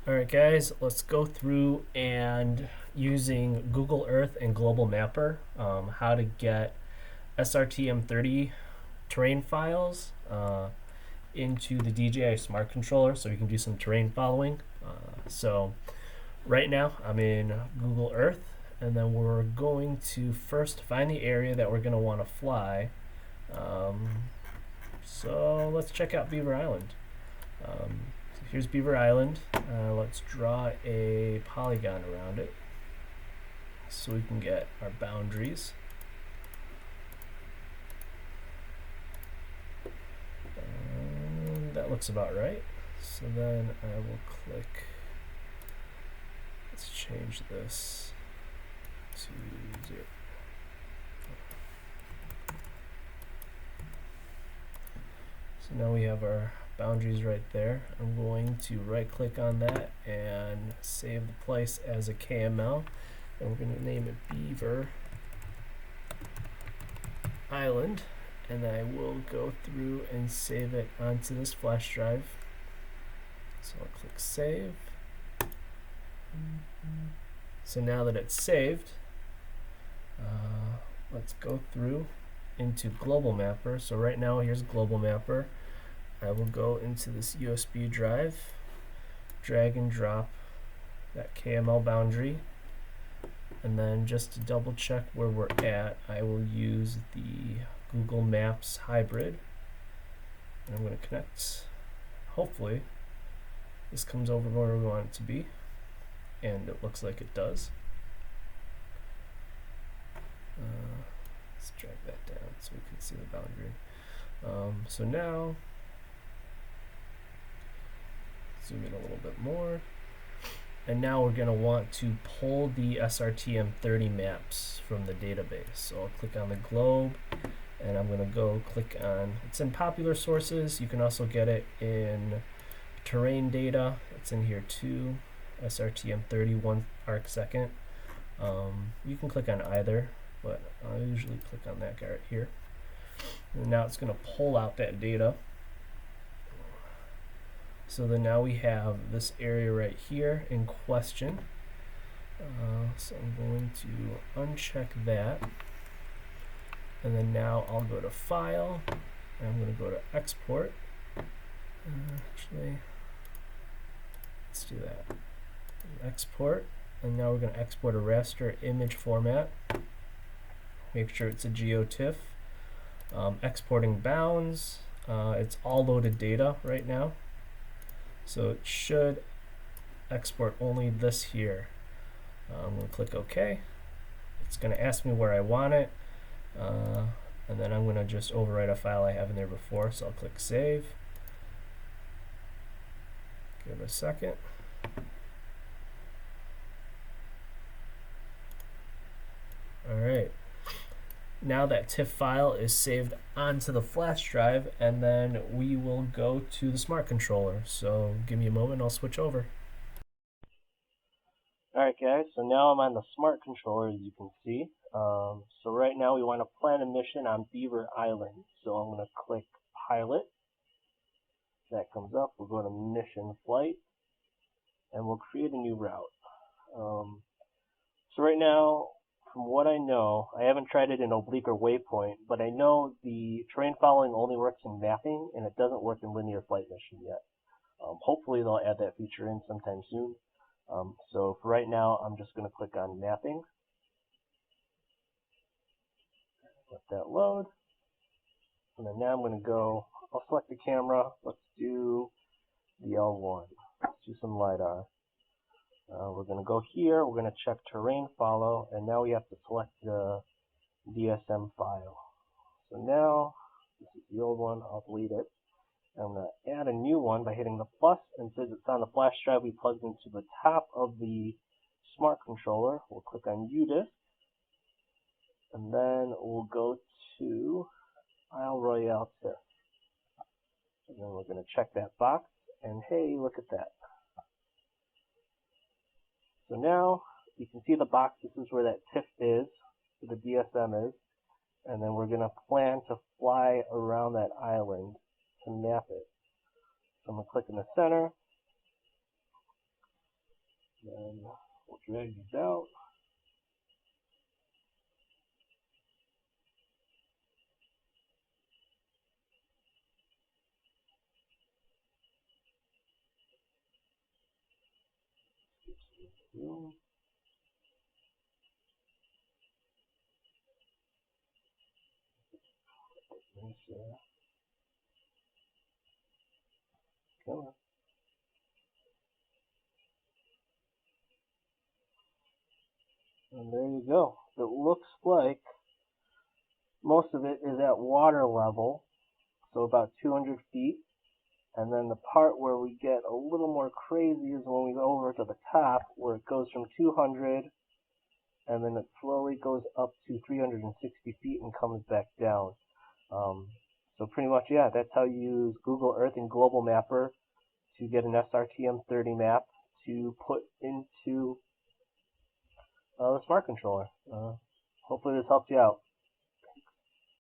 Alright guys, let's go through and using Google Earth and Global Mapper, how to get SRTM30 terrain files into the DJI Smart Controller so we can do some terrain following. So right now I'm in Google Earth, and then we're going to first find the area that we're going to want to fly. So let's check out Beaver Island. So here's Beaver Island. Let's draw a polygon around it so we can get our boundaries. That looks about right. So then I will click. Let's change this to 0. So now we have our boundaries right there. I'm going to right click on that and save the place as a KML, and we're going to name it Beaver Island, and I will go through and save it onto this flash drive. So I'll click save. So now that it's saved, let's go through into Global Mapper. So right now here's Global Mapper. I will go into this USB drive, drag and drop that KML boundary, and then just to double check where we're at, I will use the Google Maps hybrid, and I'm going to connect. Hopefully this comes over where we want it to be, and it looks like it does. Let's drag that down so we can see the boundary. So now zoom in a little bit more, and now we're going to want to pull the SRTM30 maps from the database. So I'll click on the globe, and I'm going to go click on, it's in popular sources. You can also get it in terrain data. It's in here too, SRTM30 1 arc second. You can click on either, but I usually click on that guy right here. And now it's going to pull out that data. So then now we have this area right here in question. So I'm going to uncheck that. And then now I'll go to File, and I'm going to go to Export. Actually, let's do that. Export, and now we're going to export a raster image format. Make sure it's a GeoTIFF. Exporting bounds. It's all loaded data right now, so it should export only this here. I'm going to click OK. It's going to ask me where I want it, and then I'm going to just overwrite a file I have in there before, so I'll click Save. Give it a second. Alright, now that TIFF file is saved onto the flash drive, and then we will go to the smart controller. So give me a moment, I'll switch over. Alright guys, so now I'm on the smart controller, as you can see. So right now we want to plan a mission on Beaver Island. So I'm going to click Pilot. That comes up, we'll go to Mission Flight, and we'll create a new route. So right now, from what I know, I haven't tried it in oblique or waypoint, but I know the terrain following only works in mapping, and it doesn't work in linear flight mission yet. Hopefully they'll add that feature in sometime soon. So for right now, I'm just going to click on mapping. Let that load. And then now I'm going to go, I'll select the camera. Let's do the L1. Let's do some LiDAR. We're going to go here, we're going to check terrain follow, and now we have to select the DSM file. So now, this is the old one, I'll delete it. I'm going to add a new one by hitting the plus, and since it's on the flash drive we plugged into the top of the smart controller, we'll click on UDISC, and then we'll go to Isle Royale TIFF. And then we're going to check that box, and hey, look at that. So now you can see the box. This is where that TIFF is, where the DSM is, and then we're going to plan to fly around that island to map it. So I'm going to click in the center, Then we'll drag these out. Come on. And there you go. It looks like most of it is at water level, so about 200 feet. And then the part where we get a little more crazy is when we go over to the top, where it goes from 200, and then it slowly goes up to 360 feet and comes back down. So pretty much, yeah, that's how you use Google Earth and Global Mapper to get an SRTM30 map to put into the smart controller. Hopefully this helped you out.